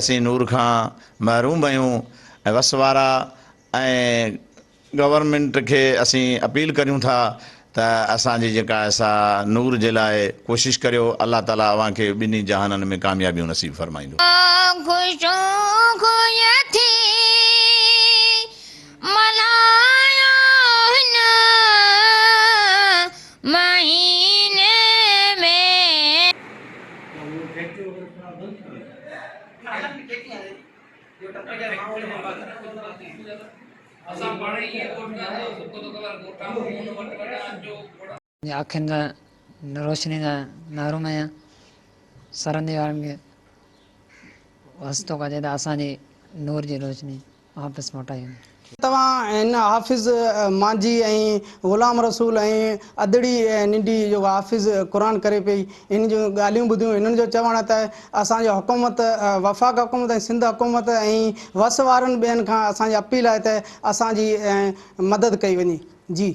असीं नूर खां महरूम आहियूं ऐं वस वारा ऐं गवर्नमेंट खे असीं अपील करियूं था त असांजी जेका असां नूर जे लाइ कोशिशि करियो। अल्लाह ताला अव्हांखे ॿिन्ही जहाननि में कामयाबियूं नसीब फरमाईंदो। आखिन का रोशनी का नारो में सरंदी वारन के वस्तो का जेदा असांजी नूर जी रोशनी वापस मोटाई। तव्हां इन हाफ़िज़ मांझी ऐं ग़ुलाम रसूल ऐं अदड़ी नंढी जो हाफ़िज़ क़ुरान करे पई, इन जूं ॻाल्हियूं ॿुधियूं। इन्हनि जो चवण त असांजो हुकूमत वफ़ाक़ हुकूमत ऐं सिंध हुकूमत ऐं वस वारनि ॿियनि खां असांजी अपील आहे त असांजी मदद कई वञे। जी।